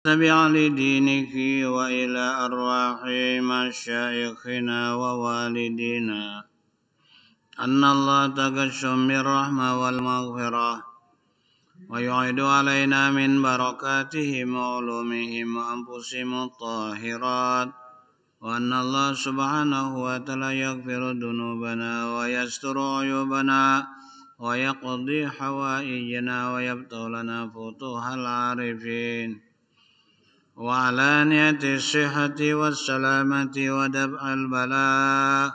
تبع لدينك وإلى أرواح مشايخنا ووالدينا أن الله تغشم بالرحمة والمغفرة ويعيد علينا من بركاتهم وعلومهم وأنفسهم الطاهرات وأن الله سبحانه وتعالى يغفر ذنوبنا ويستر عيوبنا ويقضي حوائجنا ويفتح لنا فتوح العارفين وعلانية الصحة والسلامة ودفع البلاء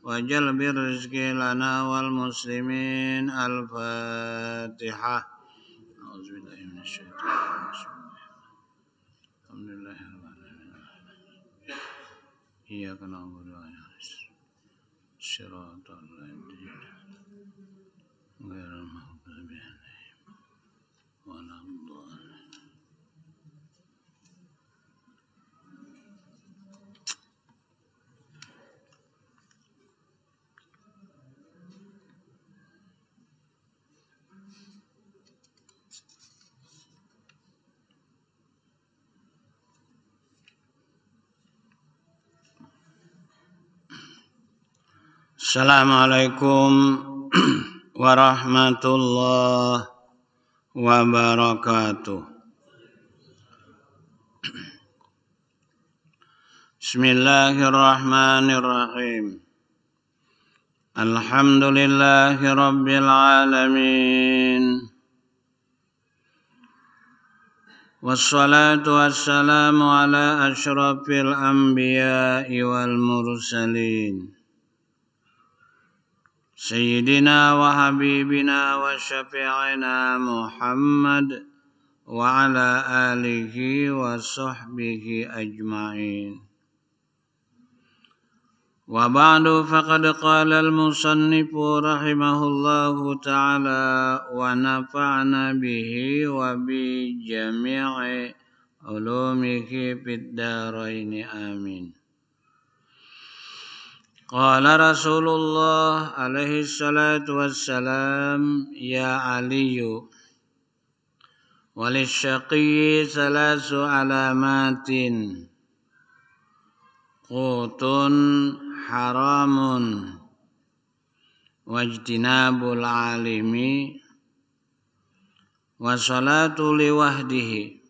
وجلب الرزق لنا والمسلمين. الفاتحة. أعوذ بالله من الشيطان الرجيم. الحمد لله رب العالمين. إياك نعبد وإياك نستعين. صراط الذين غير المغضوب عليهم ولا الضالين. Assalamualaikum warahmatullahi wabarakatuh. Bismillahirrahmanirrahim. Alhamdulillahi rabbil alamin. Wassalatu wassalamu ala asyrafil anbiya'i wal mursalin. Sayyidina wa habibina wa syafi'ina Muhammad wa ala alihi wa sahbihi ajma'in. Wa ba'du faqad qala al-musannifu rahimahullahu ta'ala wa nafa'na bihi wa bi jami'i ulumihi fid daraini amin. Qala Rasulullah alaihi salatu wassalam, ya Aliyu walisyaqiyyi salasu alamatin qutun haramun wajtinabul alimi wa salatu liwahdihi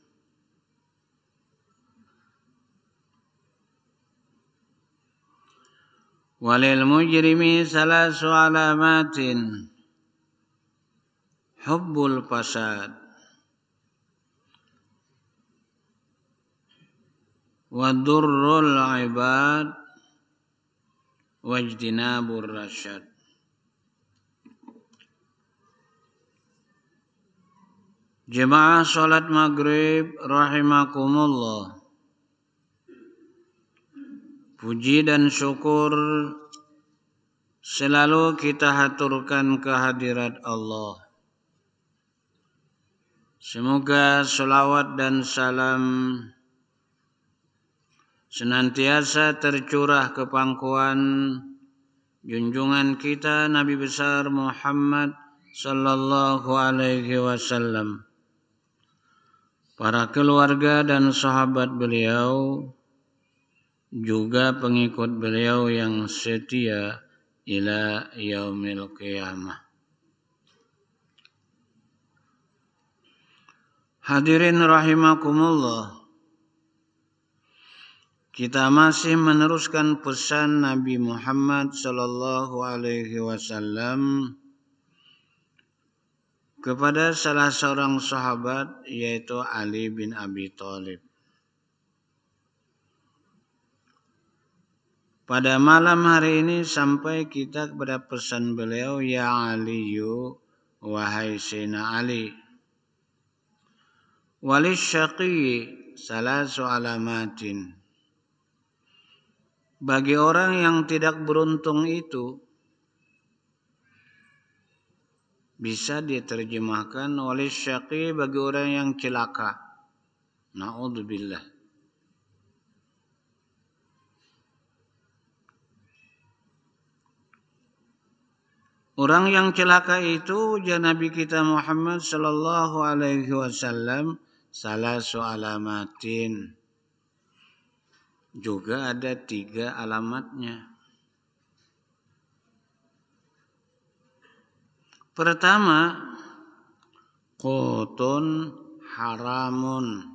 walil mujrimi salasu alamatin hubbul fasad wa durrul ibad wajtinabur rasyad. Jemaah salat maghrib rahimakumullah. Puji dan syukur selalu kita haturkan kehadirat Allah. Semoga salawat dan salam senantiasa tercurah ke pangkuan junjungan kita Nabi besar Muhammad sallallahu alaihi wasallam, para keluarga dan sahabat beliau, juga pengikut beliau yang setia ila yaumil qiyamah. Hadirin rahimakumullah. Kita masih meneruskan pesan Nabi Muhammad sallallahu alaihi wasallam kepada salah seorang sahabat, yaitu Ali bin Abi Thalib. Pada malam hari ini sampai kita kepada pesan beliau, ya Aliyu, wahai Sayyidina Ali, walisyaqiyyi salasu alamatin. Bagi orang yang tidak beruntung itu bisa diterjemahkan walisyaqiyyi, bagi orang yang celaka. Na'udzubillah. Orang yang celaka itu, Nabi kita Muhammad sallallahu alaihi wasallam salasu alamatin. Juga ada 3 alamatnya. Pertama, qutun haramun.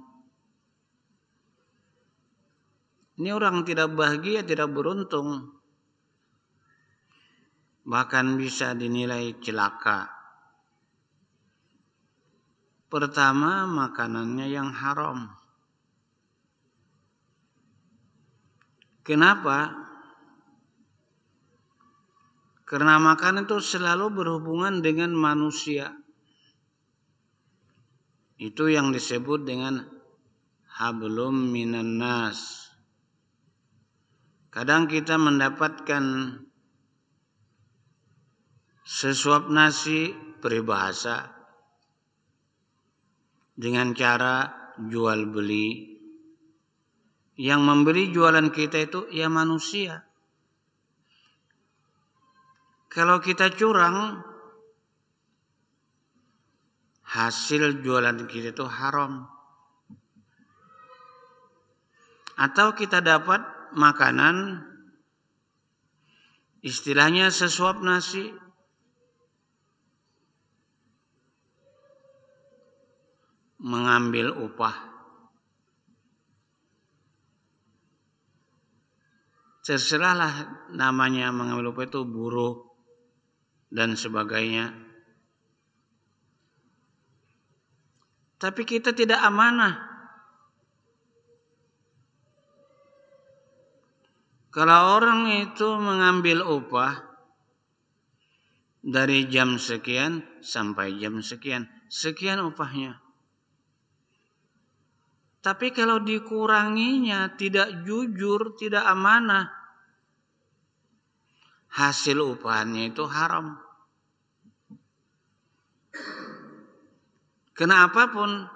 Ini orang tidak bahagia, tidak beruntung. Bahkan bisa dinilai celaka. Pertama, makanannya yang haram. Kenapa? Karena makanan itu selalu berhubungan dengan manusia. Itu yang disebut dengan hablum minan nas. Kadang kita mendapatkan sesuap nasi peribahasa dengan cara jual beli. Yang memberi jualan kita itu ya manusia. Kalau kita curang, hasil jualan kita itu haram. Atau kita dapat makanan, istilahnya sesuap nasi, mengambil upah. Terserahlah namanya, mengambil upah itu buruh dan sebagainya. Tapi kita tidak amanah. Kalau orang itu mengambil upah dari jam sekian sampai jam sekian, sekian upahnya. Tapi kalau dikuranginya, tidak jujur, tidak amanah, hasil upahnya itu haram. Karena apapun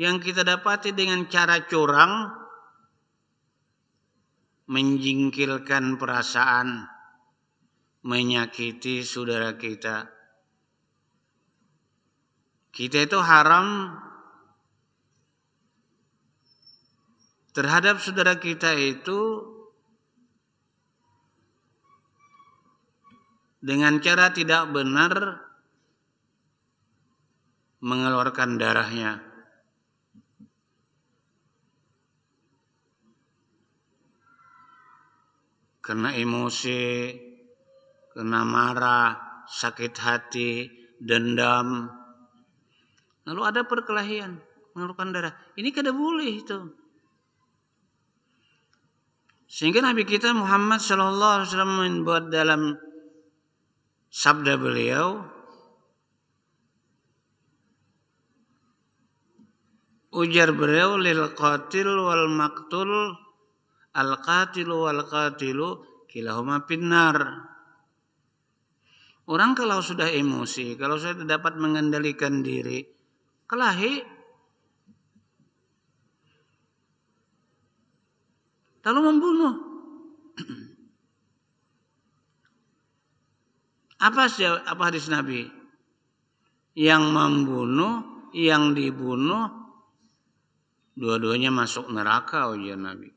yang kita dapati dengan cara curang, menjingkirkan perasaan, menyakiti saudara kita, kita itu haram terhadap saudara kita itu dengan cara tidak benar mengeluarkan darahnya. Karena emosi, karena marah, sakit hati, dendam. Lalu ada perkelahian, mengeluarkan darah. Ini kada boleh itu. Sehingga Nabi kita Muhammad SAW membuat dalam sabda beliau, ujar beliau, lil qatil wal maqtul, al qatilu wal qatilu kilahuma finnar. Orang kalau sudah emosi, kalau sudah dapat mengendalikan diri, kelahi, lalu membunuh. Apa hadis Nabi? Yang membunuh, yang dibunuh, dua-duanya masuk neraka, ujar Nabi.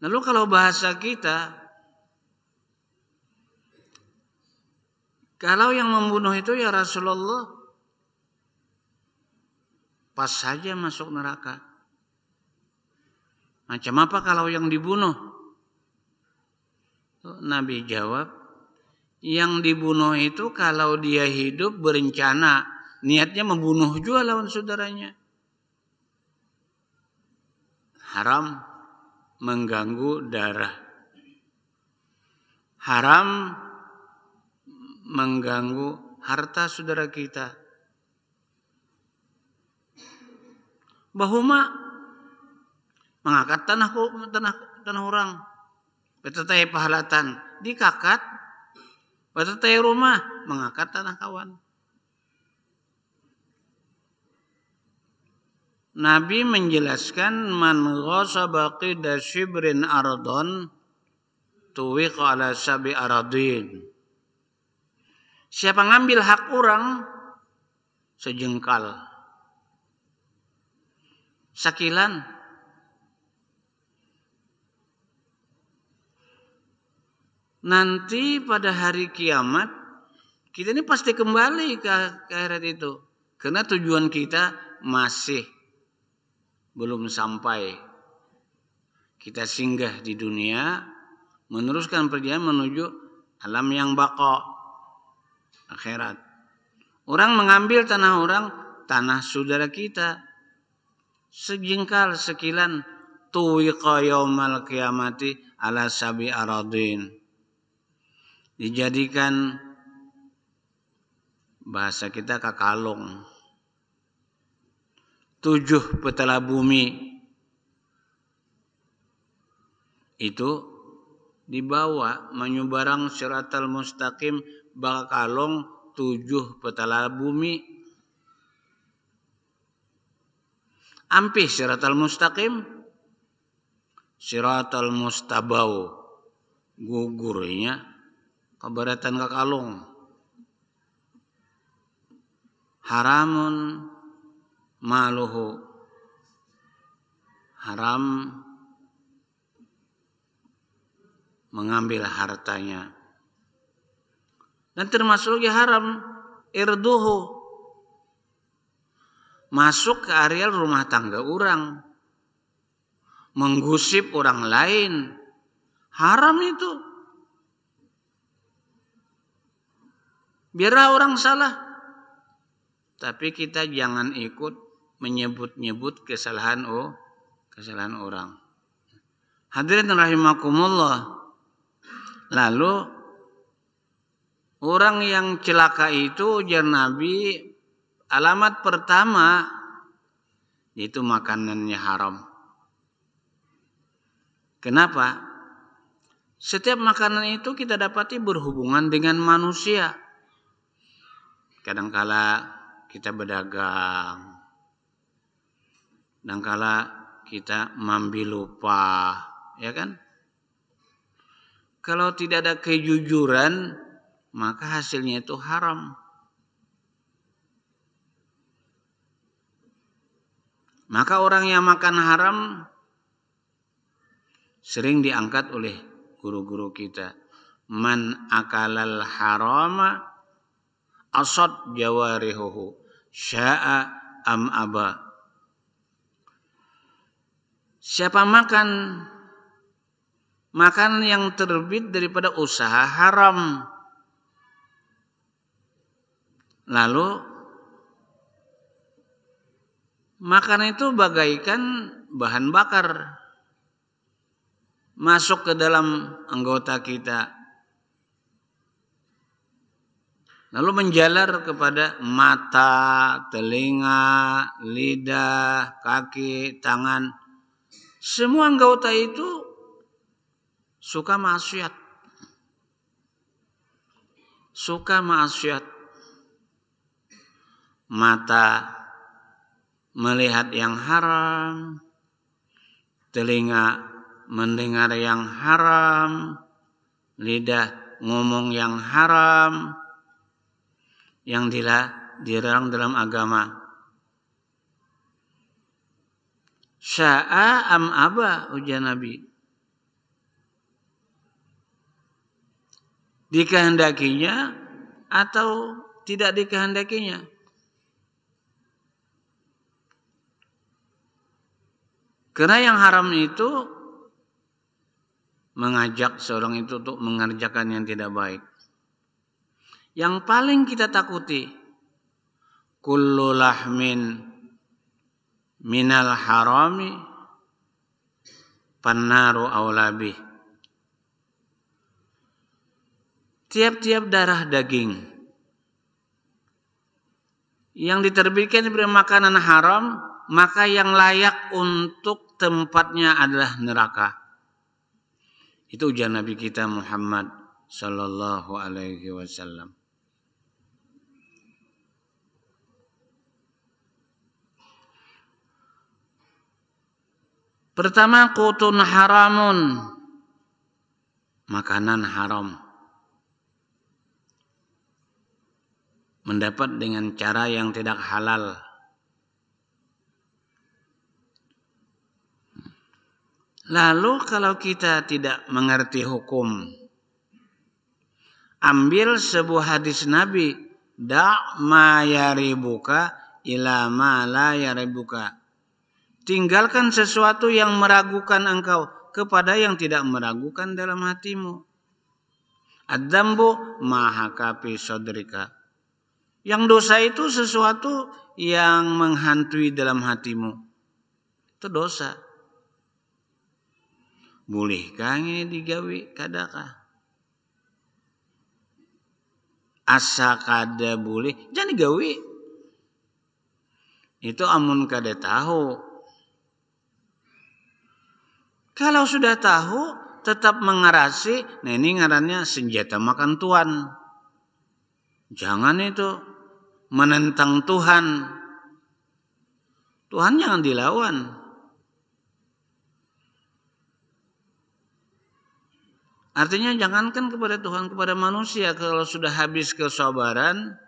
Lalu kalau bahasa kita, kalau yang membunuh itu ya Rasulullah, pas saja masuk neraka. Macam apa kalau yang dibunuh? Nabi jawab, yang dibunuh itu kalau dia hidup berencana, niatnya membunuh juga lawan saudaranya. Haram mengganggu darah. Haram mengganggu harta saudara kita. Bahuma mengangkat tanah orang, betetai pahalatan dikakat, betetai rumah mengangkat tanah kawan. Nabi menjelaskan, man ghasaba qida shibrin ardon tuwiq ala sabi aradin. Siapa ngambil hak orang, sejengkal, sakilan. Nanti pada hari kiamat kita ini pasti kembali ke akhirat itu, karena tujuan kita masih belum sampai. Kita singgah di dunia, meneruskan perjalanan menuju alam yang baqa, akhirat. Orang mengambil tanah orang, tanah saudara kita, sejengkal, sekilan, tuwiqa yaumal qiyamati ala sabi aradin. Dijadikan bahasa kita kakalong, 7 petala bumi itu dibawa menyubarang siratal mustaqim bakalong 7 petala bumi. Ampih siratal mustaqim, siratal mustabau, gugurnya kabaratan kakalong. Haramun maluhu, haram mengambil hartanya. Dan termasuk ya haram irduhu, masuk ke area rumah tangga orang, menggusip orang lain, haram itu. Biarlah orang salah, tapi kita jangan ikut menyebut-nyebut kesalahan orang. Hadirin rahimakumullah. Lalu orang yang celaka itu, ujar Nabi, alamat pertama itu makanannya haram. Kenapa? Setiap makanan itu kita dapati berhubungan dengan manusia. Kadangkala kita berdagang, kadangkala kita mambi lupa, ya kan? Kalau tidak ada kejujuran, maka hasilnya itu haram. Maka orang yang makan haram sering diangkat oleh guru-guru kita. Man akalal harama asad jawarihuhu sya'a am aba. Siapa makan makanan yang terbit daripada usaha haram, lalu makanan itu bagaikan bahan bakar masuk ke dalam anggota kita, lalu menjalar kepada mata, telinga, lidah, kaki, tangan. Semua anggota itu suka maksiat. Suka maksiat. Mata melihat yang haram, telinga mendengar yang haram, lidah ngomong yang haram, yang dilarang dalam agama. Sya'a am aba, ujar Nabi. Dikehendakinya atau tidak dikehendakinya. Karena yang haram itu mengajak seorang itu untuk mengerjakan yang tidak baik. Yang paling kita takuti, kullu lahmin minal harami pannaru aulabih. Tiap-tiap darah daging yang diterbitkan dari makanan haram, maka yang layak untuk tempatnya adalah neraka. Itu ujar Nabi kita Muhammad sallallahu alaihi wasallam. Pertama, qutun haramun, makanan haram. mendapat dengan cara yang tidak halal. Lalu kalau kita tidak mengerti hukum, ambil sebuah hadis Nabi, da' ma yaribuka ila ma la yaribuka. Tinggalkan sesuatu yang meragukan engkau kepada yang tidak meragukan dalam hatimu. Ad-dambu ma haka fi sadrika. Yang dosa itu sesuatu yang menghantui dalam hatimu. Itu dosa. Bolehkah ini digawi kadakah? Asa kada boleh, jangan digawi. Itu amun kada tahu. Kalau sudah tahu, tetap mengarasi, nah ini ngarannya senjata makan Tuhan. Jangan itu menentang Tuhan. Tuhan jangan dilawan. Artinya jangankan kepada Tuhan, kepada manusia. Kalau sudah habis kesabaran,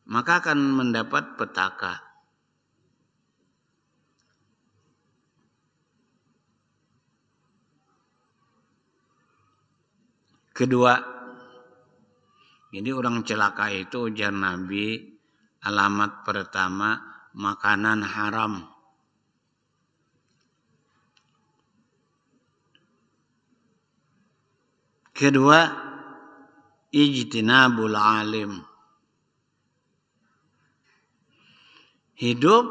maka akan mendapat petaka. Kedua, jadi orang celaka itu ujar Nabi, alamat pertama makanan haram. Kedua, ijtinabul alim. Hidup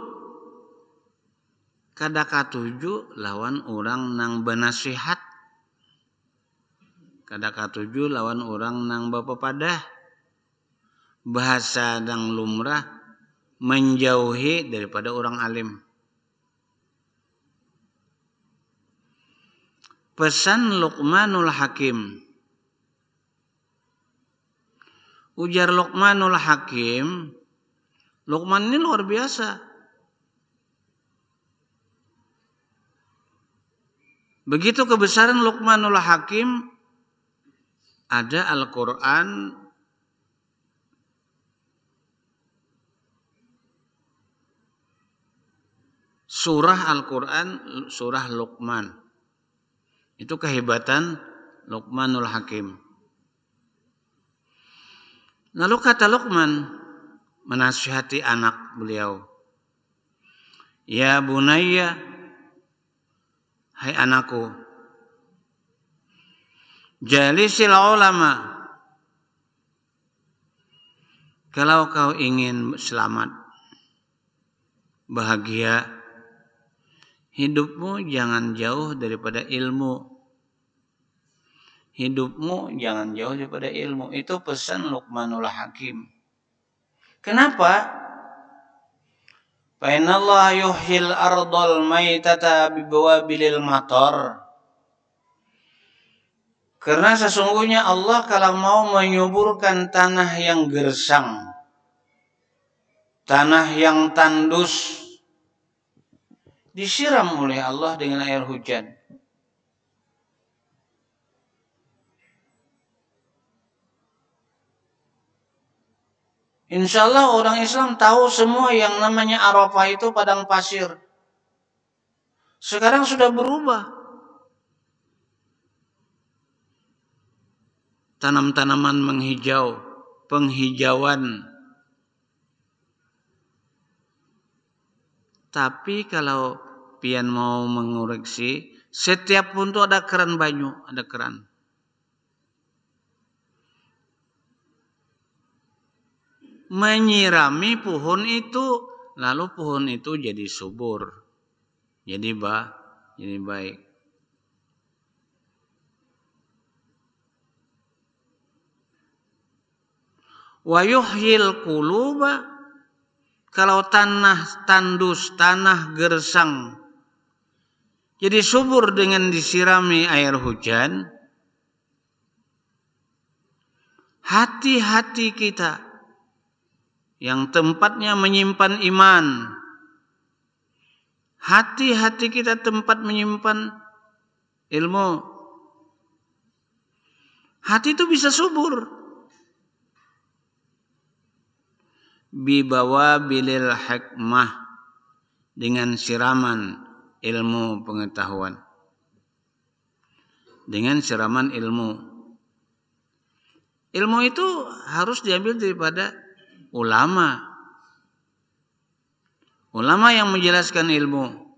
kada katuju lawan orang nang benasihat. Kada katuju lawan orang nang bapapadah. Bahasa nang lumrah menjauhi daripada orang alim. Pesan Luqmanul Hakim. Ujar Luqmanul Hakim, Luqman ini luar biasa. Begitu kebesaran Luqmanul Hakim, ada Al-Quran surah Al-Quran, surah Luqman. Itu kehebatan Luqmanul Hakim. Lalu kata Luqman menasihati anak beliau, ya bunayya, hai anakku, jalisil ulama. Kalau kau ingin selamat, bahagia, hidupmu jangan jauh daripada ilmu. Hidupmu jangan jauh daripada ilmu. Itu pesan Luqmanul Hakim. Kenapa? Fa innallaha yuhyil ardal maitata bibawabilil matar. Karena sesungguhnya Allah kalau mau menyuburkan tanah yang gersang, tanah yang tandus, disiram oleh Allah dengan air hujan. Insya Allah orang Islam tahu semua yang namanya Arafah itu padang pasir. Sekarang sudah berubah. Tanam-tanaman menghijau, penghijauan. Tapi kalau pian mau mengoreksi, setiap pun itu ada keran banyu, ada keran. Menyirami pohon itu, lalu pohon itu jadi subur, jadi baik. Wa yuhyil quluba, kalau tanah tandus, tanah gersang, jadi subur dengan disirami air hujan. Hati-hati kita yang tempatnya menyimpan iman, hati-hati kita tempat menyimpan ilmu. Hati itu bisa subur. bibawa bilil hikmah, dengan siraman ilmu pengetahuan, dengan siraman ilmu. Ilmu itu harus diambil daripada ulama, ulama yang menjelaskan ilmu.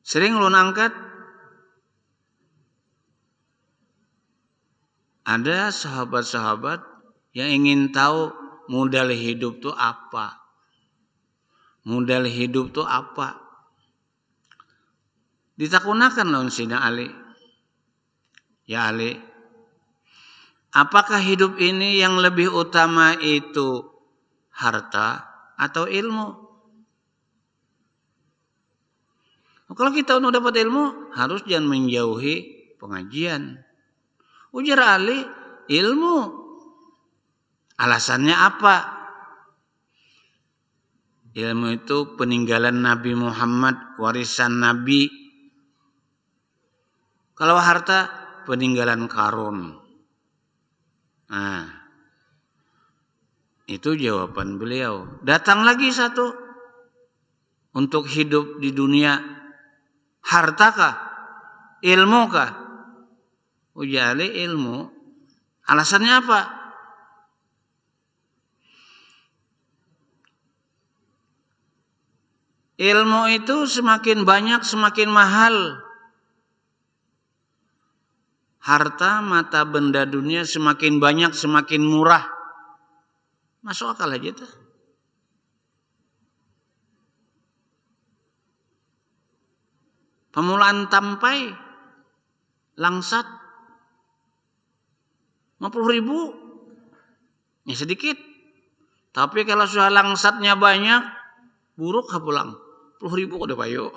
Sering ulun angkat, ada sahabat-sahabat yang ingin tahu modal hidup itu apa. Modal hidup itu apa? Ditakunakan lawan Sina Ali. Ya Ali, apakah hidup ini yang lebih utama itu harta atau ilmu? Kalau kita mau dapat ilmu, harus jangan menjauhi pengajian. Ujar Ali, ilmu. Alasannya apa? Ilmu itu peninggalan Nabi Muhammad, warisan Nabi. Kalau harta, peninggalan Karun. Nah, itu jawaban beliau. Datang lagi satu, untuk hidup di dunia, hartakah? Ilmukah? Ujar Ali, ilmu. Alasannya apa? Ilmu itu semakin banyak semakin mahal. Harta, mata, benda dunia semakin banyak semakin murah. Masuk akal aja tuh. Pemulaan tampai langsat 50.000, ya sedikit. Tapi kalau sudah langsatnya banyak, buruk pulang. 10.000 udah payu.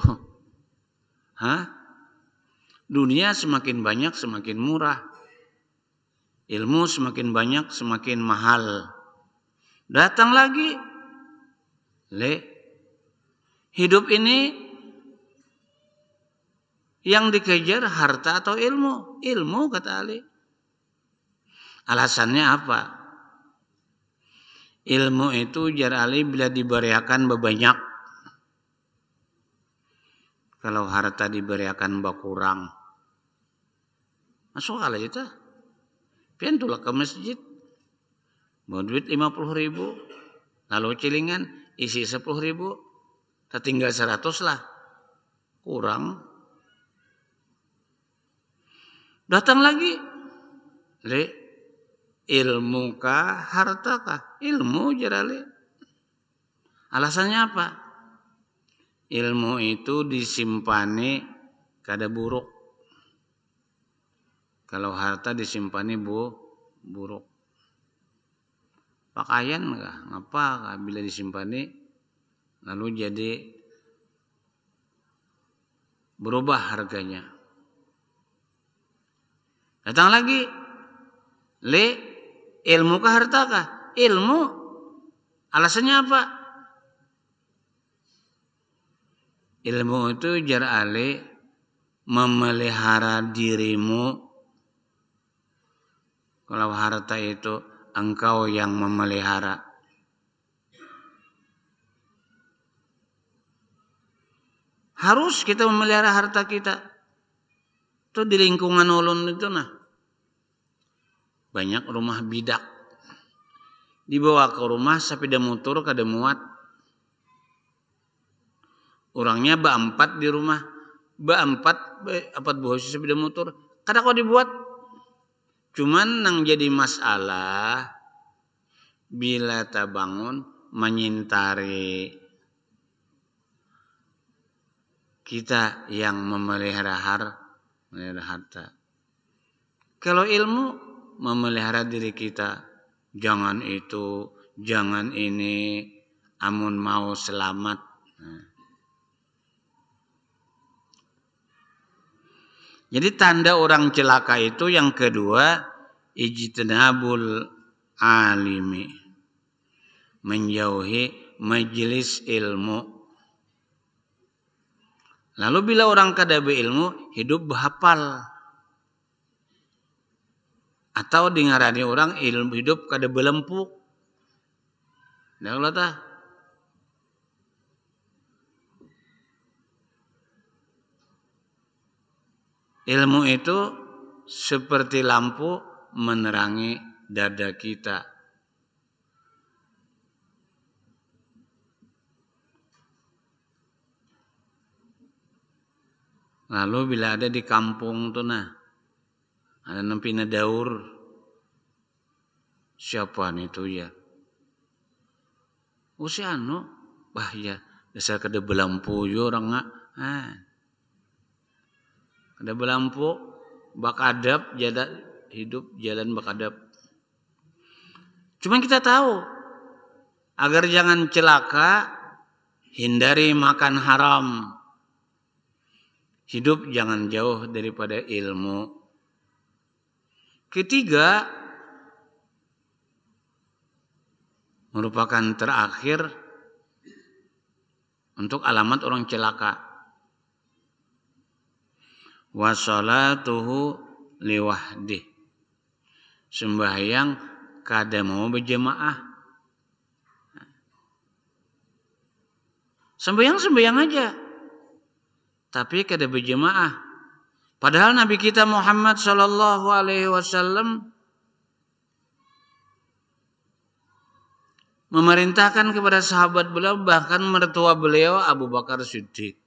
Hah? Dunia semakin banyak semakin murah. Ilmu semakin banyak semakin mahal. Datang lagi. Hidup ini yang dikejar harta atau ilmu? Ilmu, kata Ali. Alasannya apa? Ilmu itu jar Ali bila diberiakan bebanyak. Kalau harta diberiakan berkurang. Masuk akal aja. Pian tulak ke masjid. Mau duit 50.000. Lalu cilingan isi 10.000. Tertinggal 100 lah. Kurang. Datang lagi. Ilmu kah, harta kah? Ilmu jarali. Alasannya apa? Ilmu itu disimpani kada buruk. Kalau harta disimpani buruk. Pakaian kah? Ngapa kah bila disimpani lalu jadi berubah harganya? Datang lagi. Ilmu kah harta kah? Ilmu. Alasannya apa? Ilmu itu jar Ali memelihara dirimu. Kalau harta itu engkau yang memelihara. Harus kita memelihara harta kita. Itu di lingkungan ulun itu nah. Banyak rumah bidak. Dibawa ke rumah sepeda motor kada muat. Orangnya berempat di rumah. Berempat bohos sepeda motor. Kada kau dibuat. Cuman nang jadi masalah bila tak bangun menyintari kita yang memelihara harta. Kalau ilmu memelihara diri kita, jangan itu, jangan ini, amun mau selamat. Jadi tanda orang celaka itu yang kedua, ijtinabul alimi, menjauhi majelis ilmu. Lalu bila orang kada berilmu, hidup berhafal. Atau dengarani orang ilmu hidup kada belempuk. Dah tah. Ilmu itu seperti lampu menerangi dada kita. Lalu bila ada di kampung tuh ada nempina daur. Siapa itu ya? Si anu, ya, dasar kada belampu yo orang ngak. Kada belampu, bakadap, jada hidup jalan bakadap. Cuma kita tahu agar jangan celaka, hindari makan haram. Hidup jangan jauh daripada ilmu. Ketiga, merupakan terakhir untuk alamat orang celaka. Wa sholatuhu liwahdih. Sembahyang kada mau berjemaah. Sembahyang aja. Tapi kada berjemaah. Padahal Nabi kita Muhammad sallallahu alaihi wasallam memerintahkan kepada sahabat beliau, bahkan mertua beliau Abu Bakar Siddiq.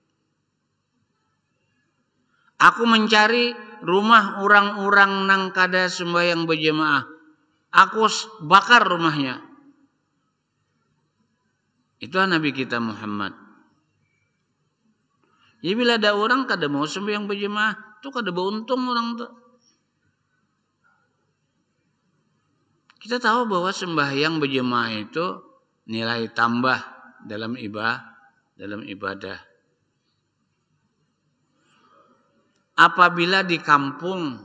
Aku mencari rumah orang-orang nang kada sembahyang berjemaah. Aku bakar rumahnya. Itulah Nabi kita Muhammad. Jadi bila ada orang kada mau sembahyang berjemaah, itu kada beruntung orang tuh. Kita tahu bahwa sembahyang berjemaah itu nilai tambah dalam ibadah. Apabila di kampung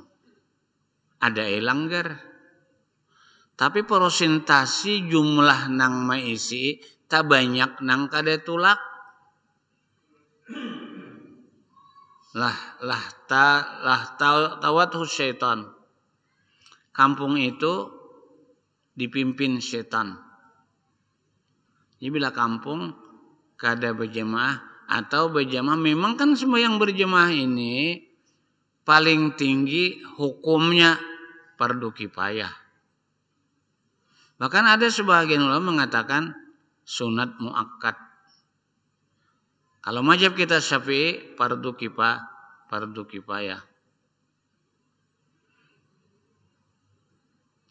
ada langgar, tapi persentase jumlah nang maisi tak banyak nang kada tulak. Tawat syaitan. Kampung itu dipimpin setan. Jadi bila kampung kada berjemaah atau berjemaah, memang kan sembahyang berjemaah ini paling tinggi hukumnya fardu kifayah. Bahkan ada sebagian ulama mengatakan sunat muakkad. Kalau mazhab kita Syafi'i fardu kifayah.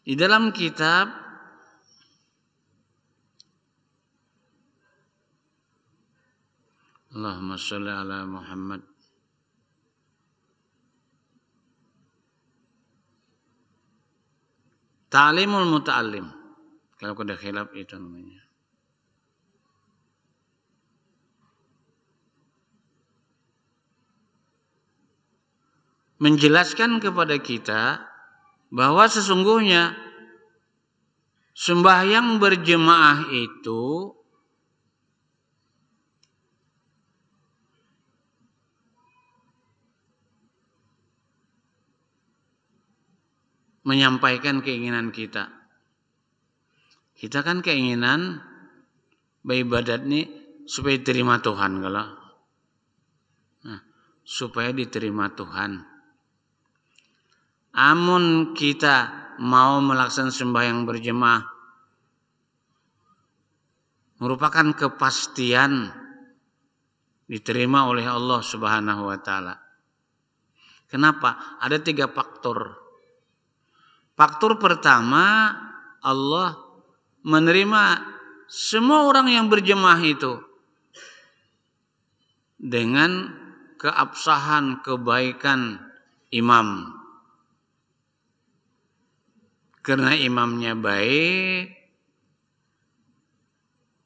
Di dalam kitab Allahumma sholli ala Muhammad. Ta'limul muta'allim. Kalau kada khilaf itu namanya. Menjelaskan kepada kita bahwa sesungguhnya sembahyang berjemaah itu menyampaikan keinginan kita. Kita kan keinginan beribadat nih supaya diterima Tuhan kalau. Supaya diterima Tuhan. Amun kita mau melaksanakan sembahyang berjemaah merupakan kepastian diterima oleh Allah Subhanahu wa taala. Kenapa? Ada 3 faktor. Faktor pertama, Allah menerima semua orang yang berjemaah itu dengan keabsahan, kebaikan imam. Karena imamnya baik,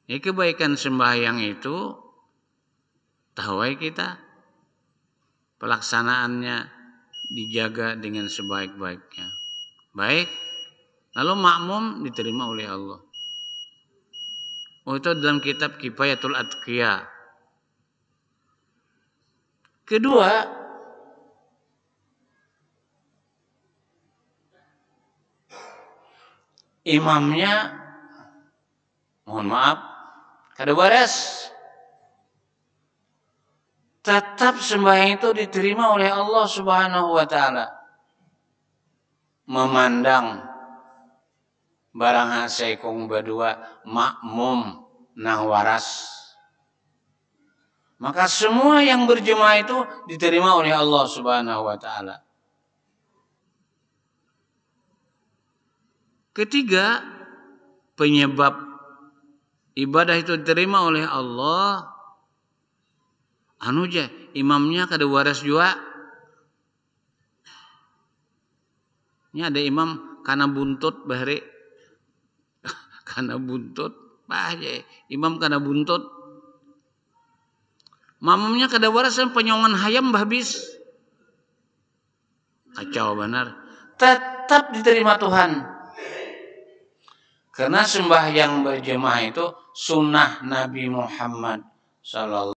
ya kebaikan sembahyang itu tahu kita pelaksanaannya dijaga dengan sebaik-baiknya. Baik, lalu makmum diterima oleh Allah. Itu dalam kitab Kifayatul Atqiya. Kedua, imamnya mohon maaf, kada waras. Tetap sembahyang itu diterima oleh Allah Subhanahu wa taala. Memandang barang hasai kong berdua makmum nang waras. Maka semua yang berjemaah itu diterima oleh Allah Subhanahu wa taala. Ketiga, penyebab ibadah itu diterima oleh Allah, imamnya kada waras juga. Ini ada imam kana buntut bahari. Kana buntut, aja. Imam kana buntut. Mamamnya kada waras penyongan hayam habis. Kacau benar. Tetap diterima Tuhan. Karena sembahyang berjemaah itu sunnah Nabi Muhammad sallallahu